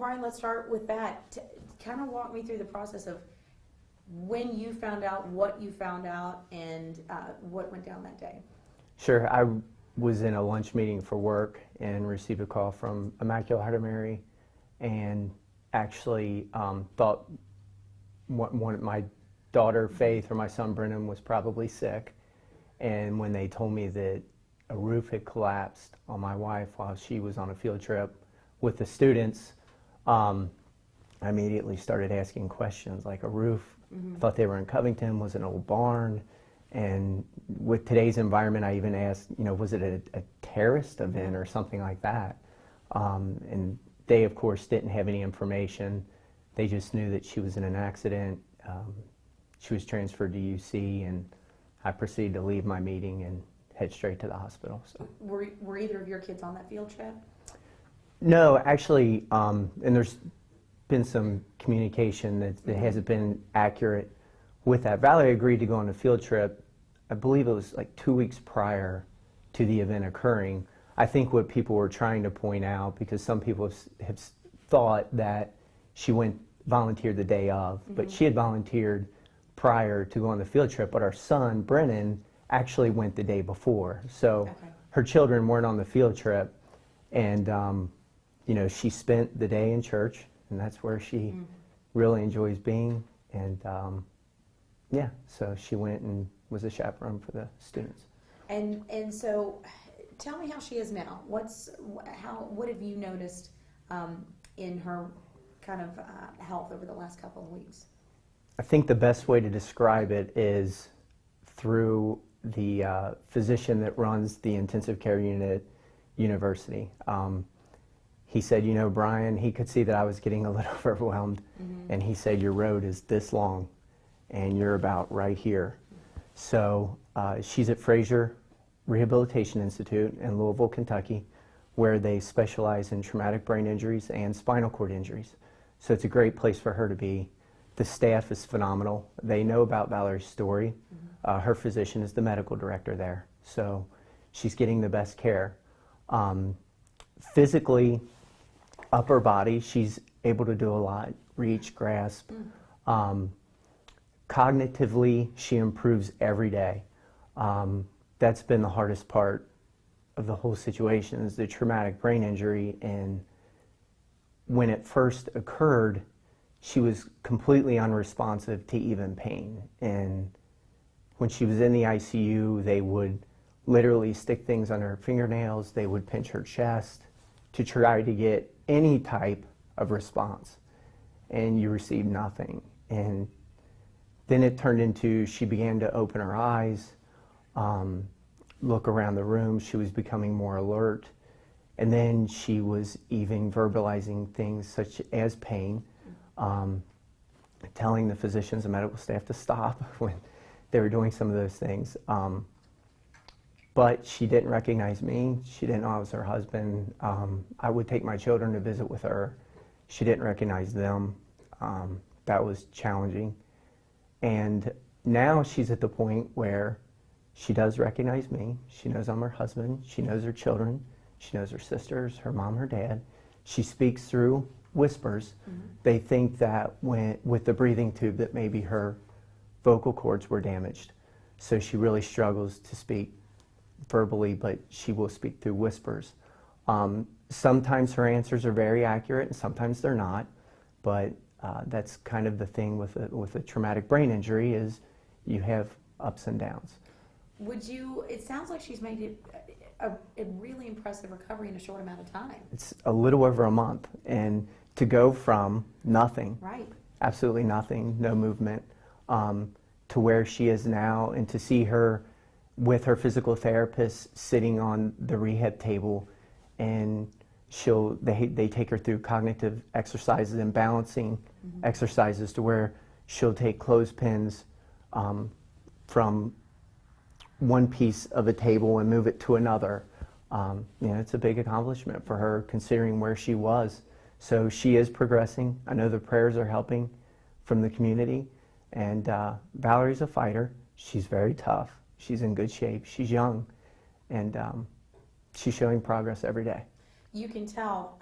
Bryan, let's start with that. Kind of walk me through the process of when you found out, what you found out, and what went down that day. Sure. I was in a lunch meeting for work and received a call from Immaculate Heart of Mary, and actually thought my daughter Faith or my son Brennan was probably sick. And when they told me that a roof had collapsed on my wife while she was on a field trip with the students, I immediately started asking questions like, a roof? Thought they were in Covington, was an old barn. And with today's environment, I even asked, was it a terrorist event or something like that? And they, of course, didn't have any information. They just knew that she was in an accident. She was transferred to UC, and I proceeded to leave my meeting and head straight to the hospital. So. Were either of your kids on that field trip? No, actually, and there's been some communication that hasn't been accurate with that. Valerie agreed to go on a field trip, I believe it was like 2 weeks prior to the event occurring. I think what people were trying to point out, because some people have thought that she volunteered the day of, but she had volunteered prior to go on the field trip, but our son, Brennan, actually went the day before. So her children weren't on the field trip, and she spent the day in church, and that's where she really enjoys being. And yeah, so she went and was a chaperone for the students. And so, tell me how she is now. What have you noticed in her kind of health over the last couple of weeks? I think the best way to describe it is through the physician that runs the intensive care unit at University. He said, Bryan, he could see that I was getting a little overwhelmed, and he said, your road is this long, and you're about right here. So she's at Fraser Rehabilitation Institute in Louisville, Kentucky, where they specialize in traumatic brain injuries and spinal cord injuries. So it's a great place for her to be. The staff is phenomenal. They know about Valerie's story. Her physician is the medical director there, so she's getting the best care. Physically, upper body, she's able to do a lot, reach, grasp. Cognitively, she improves every day. That's been the hardest part of the whole situation, is the traumatic brain injury. And when it first occurred, she was completely unresponsive to even pain. And when she was in the ICU, they would literally stick things on her fingernails. They would pinch her chest to try to get any type of response. And you received nothing. And then it turned into, she began to open her eyes, look around the room. She was becoming more alert. And then she was even verbalizing things such as pain, telling the physicians and medical staff to stop when they were doing some of those things. But she didn't recognize me. She didn't know I was her husband. I would take my children to visit with her. She didn't recognize them. That was challenging. And now she's at the point where she does recognize me. She knows I'm her husband. She knows her children. She knows her sisters, her mom, her dad. She speaks through whispers. They think that with the breathing tube that maybe her vocal cords were damaged. So she really struggles to speak verbally, but she will speak through whispers. Sometimes her answers are very accurate, and sometimes they're not. But that's kind of the thing with a traumatic brain injury, is you have ups and downs. It sounds like she's made a really impressive recovery in a short amount of time. It's a little over a month, and to go from nothing, absolutely nothing, no movement, to where she is now, and to see her with her physical therapist sitting on the rehab table, and they take her through cognitive exercises and balancing exercises, to where she'll take clothespins from one piece of a table and move it to another. It's a big accomplishment for her, considering where she was. So she is progressing. I know the prayers are helping from the community. And Valerie's a fighter. She's very tough. She's in good shape. She's young. And she's showing progress every day. You can tell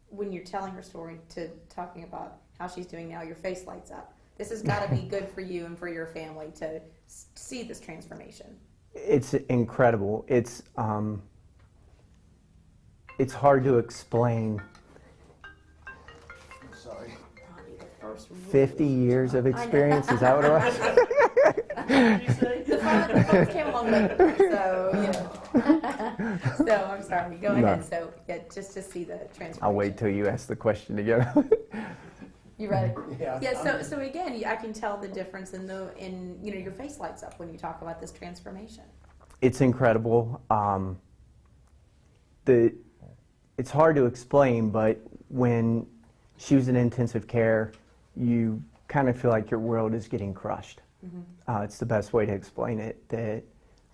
when you're telling her story to talking about how she's doing now, your face lights up. This has got to be good for you and for your family to see this transformation. It's incredible. It's hard to explain. I'm sorry. Probably the first 50 years of experience, is that what it was? The phones came along later, so, you know. So, I'm sorry, go No. ahead. So, yeah, just to see the transformation. I'll wait till you ask the question again. You ready? Yeah. Yeah, so again, I can tell the difference in you know, your face lights up when you talk about this transformation. It's incredible. It's hard to explain, but when she was in intensive care, you kind of feel like your world is getting crushed. It's the best way to explain it, that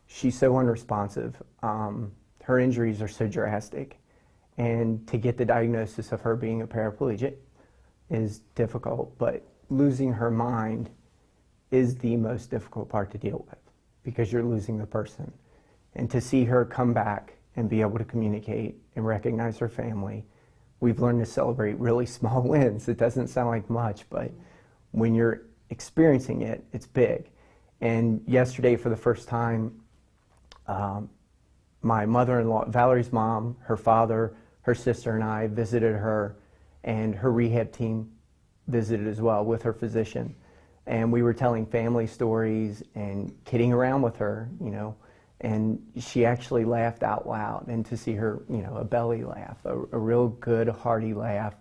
she's so unresponsive. Her injuries are so drastic, and to get the diagnosis of her being a paraplegic is difficult, but losing her mind is the most difficult part to deal with, because you're losing the person. And to see her come back and be able to communicate and recognize her family, we've learned to celebrate really small wins. It doesn't sound like much, but when you're experiencing it, it's big. And yesterday, for the first time, my mother-in-law, Valerie's mom, her father, her sister, and I visited her, and her rehab team visited as well with her physician. And we were telling family stories and kidding around with her, you know, and she actually laughed out loud. And to see her, you know, a belly laugh, a real good, hearty laugh,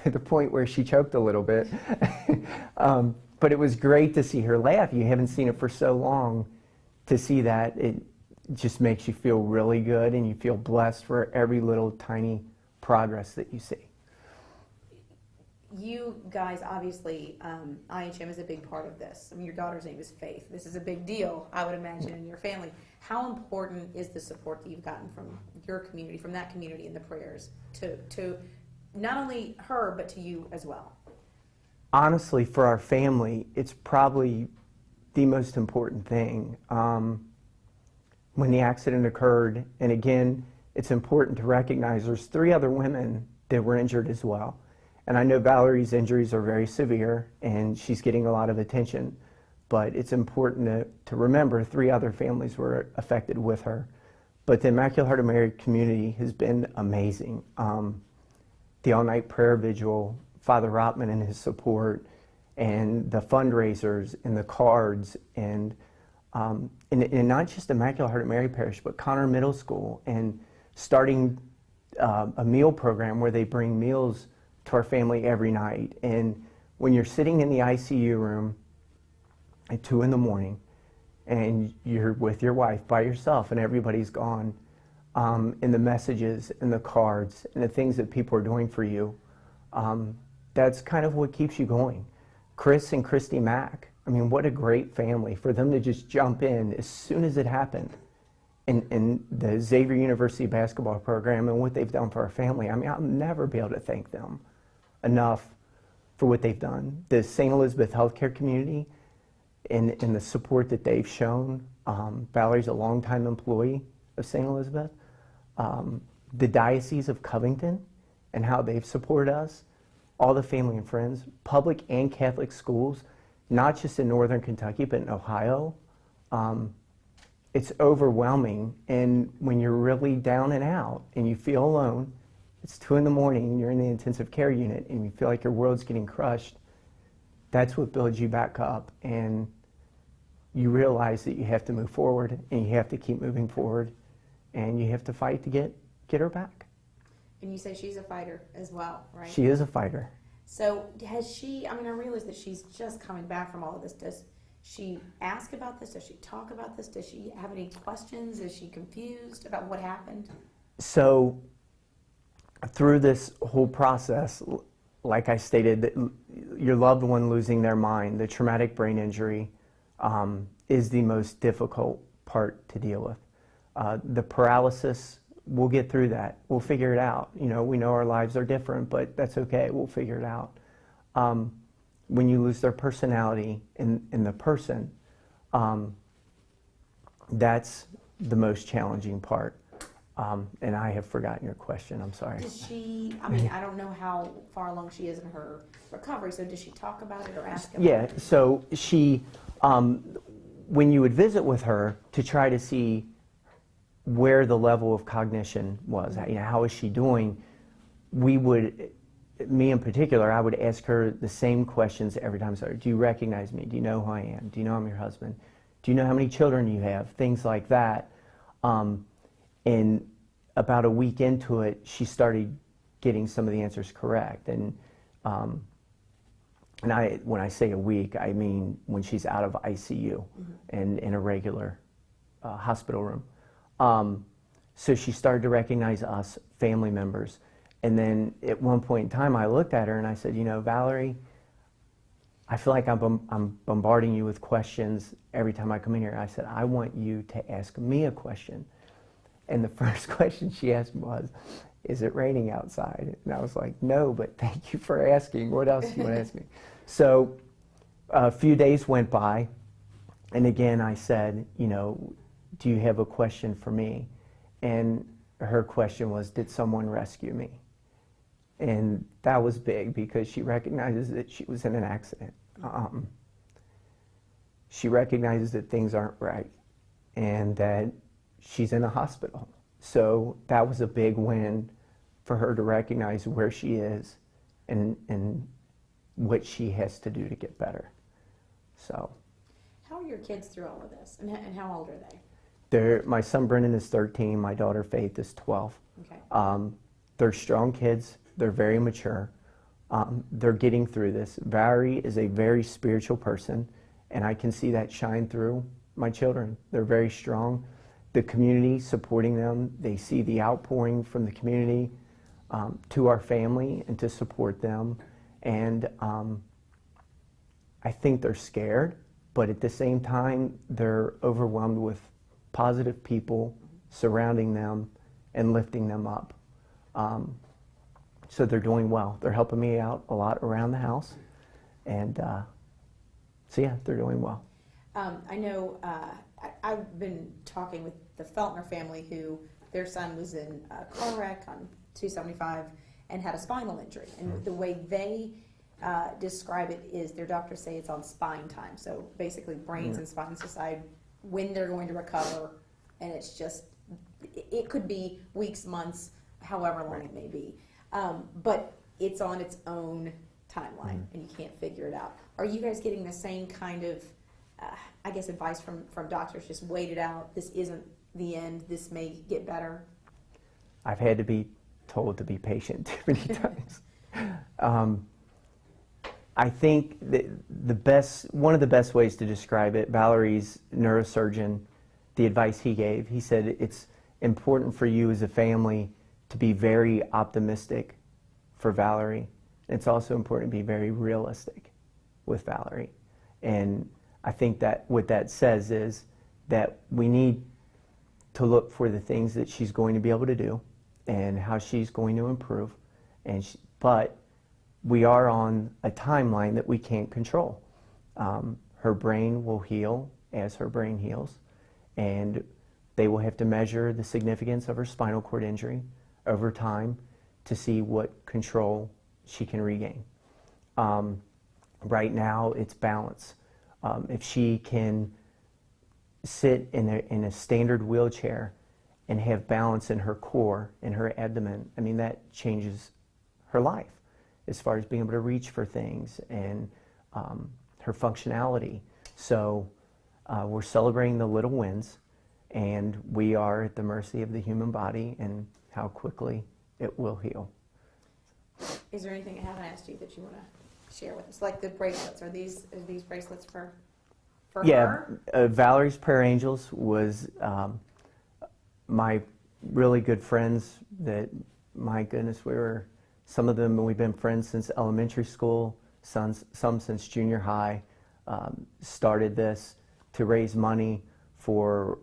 to the point where she choked a little bit. But it was great to see her laugh. You haven't seen it for so long. To see that, it just makes you feel really good, and you feel blessed for every little tiny progress that you see. You guys, obviously, IHM is a big part of this. I mean, your daughter's name is Faith. This is a big deal, I would imagine, in your family. How important is the support that you've gotten from your community, from that community, and the prayers to not only her, but to you as well? Honestly, for our family, it's probably the most important thing. When the accident occurred, and again, it's important to recognize there's 3 other women that were injured as well. And I know Valerie's injuries are very severe, and she's getting a lot of attention. But it's important to remember 3 other families were affected with her. But the Immaculate Heart of Mary community has been amazing. The all-night prayer vigil, Father Rotman and his support, and the fundraisers, and the cards, and not just Immaculate Heart of Mary Parish, but Connor Middle School, and starting a meal program where they bring meals to our family every night. And when you're sitting in the ICU room at 2 in the morning, and you're with your wife by yourself, and everybody's gone, and the messages and the cards and the things that people are doing for you, that's kind of what keeps you going. Chris and Christy Mack, I mean, what a great family for them to just jump in as soon as it happened. In the Xavier University basketball program, and what they've done for our family. I mean, I'll never be able to thank them enough for what they've done. The St. Elizabeth healthcare community and the support that they've shown. Valerie's a longtime employee of St. Elizabeth. The Diocese of Covington and how they've supported us. All the family and friends, public and Catholic schools, not just in Northern Kentucky, but in Ohio. It's overwhelming, and when you're really down and out and you feel alone, it's 2 in the morning and you're in the intensive care unit and you feel like your world's getting crushed, that's what builds you back up, and you realize that you have to move forward, and you have to keep moving forward, and you have to fight to get her back. And you say she's a fighter as well, right? She is a fighter. So has she, I mean, I realize that she's just coming back from all of this. Does she ask about this? Does she talk about this? Does she have any questions? Is she confused about what happened? So through this whole process, like I stated, that your loved one losing their mind, the traumatic brain injury, is the most difficult part to deal with. The paralysis, we'll get through that. We'll figure it out. You know, we know our lives are different, but that's okay. We'll figure it out. When you lose their personality in the person, that's the most challenging part. And I have forgotten your question, I'm sorry. Does she, I mean, I don't know how far along she is in her recovery, so does she talk about it or ask about Yeah, it? so she, when you would visit with her to try to see where the level of cognition was, you know, how is she doing, we would, me in particular, I would ask her the same questions every time. So, do you recognize me? Do you know who I am? Do you know I'm your husband? Do you know how many children you have? Things like that. And about a week into it, she started getting some of the answers correct. And when I say a week, I mean when she's out of ICU and in a regular hospital room. So she started to recognize us, family members. And then at one point in time, I looked at her and I said, you know, Valerie, I feel like I'm bombarding you with questions every time I come in here. I said, I want you to ask me a question. And the first question she asked me was, is it raining outside? And I was like, no, but thank you for asking. What else do you want to ask me? So a few days went by, and again I said, you know, do you have a question for me? And her question was, did someone rescue me? And that was big because she recognizes that she was in an accident. She recognizes that things aren't right and that she's in a hospital. So that was a big win for her to recognize where she is and what she has to do to get better. So. How are your kids through all of this, and how old are they? My son Brendan is 13, my daughter Faith is 12. Okay. They're strong kids, they're very mature, they're getting through this. Valerie is a very spiritual person, and I can see that shine through my children. They're very strong. The community supporting them, they see the outpouring from the community to our family and to support them. And I think they're scared, but at the same time, they're overwhelmed with positive people surrounding them and lifting them up. So they're doing well. They're helping me out a lot around the house. And so yeah, they're doing well. I know I've been talking with the Feltner family, who their son was in a car wreck on 275 and had a spinal injury. And the way they describe it is their doctors say it's on spine time. So basically brains and spines decide when they're going to recover, and it's just, it could be weeks, months, however long it may be. But it's on its own timeline, and you can't figure it out. Are you guys getting the same kind of, I guess, advice from doctors? Just wait it out. This isn't the end. This may get better. I've had to be told to be patient too many times. I think that one of the best ways to describe it, Valerie's neurosurgeon, the advice he gave, he said it's important for you as a family to be very optimistic for Valerie. It's also important to be very realistic with Valerie. And I think that what that says is that we need to look for the things that she's going to be able to do and how she's going to improve. But we are on a timeline that we can't control. Her brain will heal as her brain heals, and they will have to measure the significance of her spinal cord injury over time to see what control she can regain. Right now, it's balance. If she can sit in a standard wheelchair and have balance in her core, in her abdomen, I mean, that changes her life as far as being able to reach for things and her functionality. So we're celebrating the little wins, and we are at the mercy of the human body and how quickly it will heal. Is there anything I haven't asked you that you want to share with us? Like the bracelets, are these bracelets for her? Valerie's Prayer Angels was my really good friends that, my goodness, some of them, we've been friends since elementary school, some since junior high. Started this to raise money for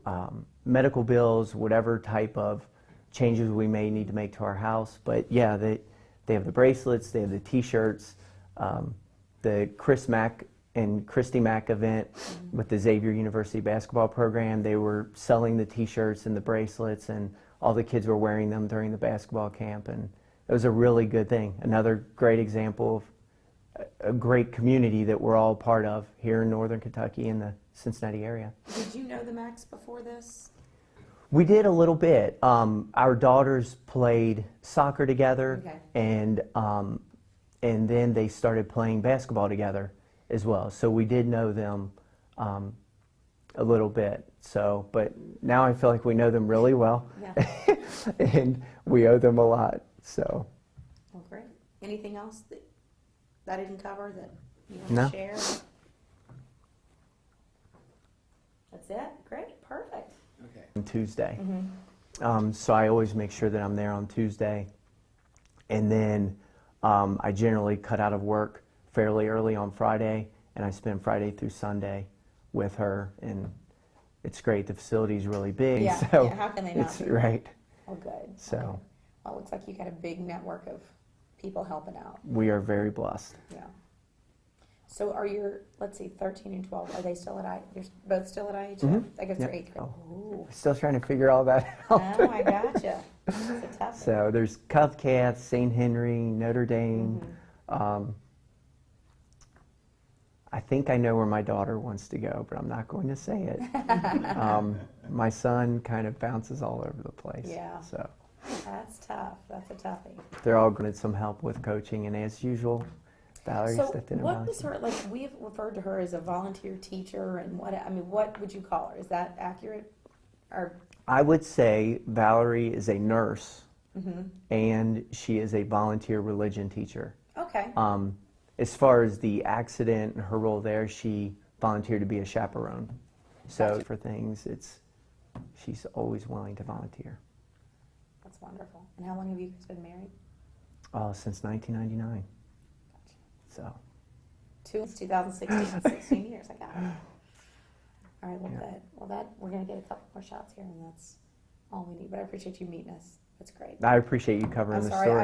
medical bills, whatever type of changes we may need to make to our house. But yeah, they have the bracelets, they have the t-shirts, the Chris Mack and Christy Mack event with the Xavier University basketball program. They were selling the t-shirts and the bracelets and all the kids were wearing them during the basketball camp, and it was a really good thing. Another great example of a great community that we're all part of here in Northern Kentucky in the Cincinnati area. Did you know the Macs before this? We did a little bit. Our daughters played soccer together, Okay. and then they started playing basketball together as well. So we did know them a little bit. So, but now I feel like we know them really well, Yeah. and we owe them a lot. So. Well, great. Anything else that I didn't cover that you want No. to share? That's it? Great. Perfect. Okay. On Tuesday. Mm-hmm. So I always make sure that I'm there on Tuesday. And then I generally cut out of work fairly early on Friday, and I spend Friday through Sunday with her. And it's great. The facility's really big. Yeah. So Yeah, how can they not it's be? right. Oh, good. So. Okay. Well, it looks like you got a big network of people helping out. We are very blessed. Yeah. So are your, let's see, 13 and 12, are they still at You're both still at IHM? Mhm. I guess Yep. they're 8th grade. Oh. Ooh. Still trying to figure all that out. Oh, I gotcha. It's a tough one. So there's Covington, St. Henry, Notre Dame. Mhm. I think I know where my daughter wants to go, but I'm not going to say it. My son kind of bounces all over the place. Yeah. So That's tough. That's a toughie. they're all going to need some help with coaching, and as usual, Valerie So stepped in and what was volunteered. her, like, we've referred to her as a volunteer teacher, and what would you call her? Is that accurate? Or, I would say Valerie is a nurse, mm-hmm. and she is a volunteer religion teacher. Okay. As far as the accident and her role there, she volunteered to be a chaperone. So Gotcha. for things, she's always willing to volunteer. That's wonderful. And how long have you guys been married? Since 1999. Gotcha. So Since 2016, 16 years. I got it. All right, well, Yeah. good. Well, we're going to get a couple more shots here, and that's all we need. But I appreciate you meeting us. That's great. I appreciate you covering I'm the sorry, story.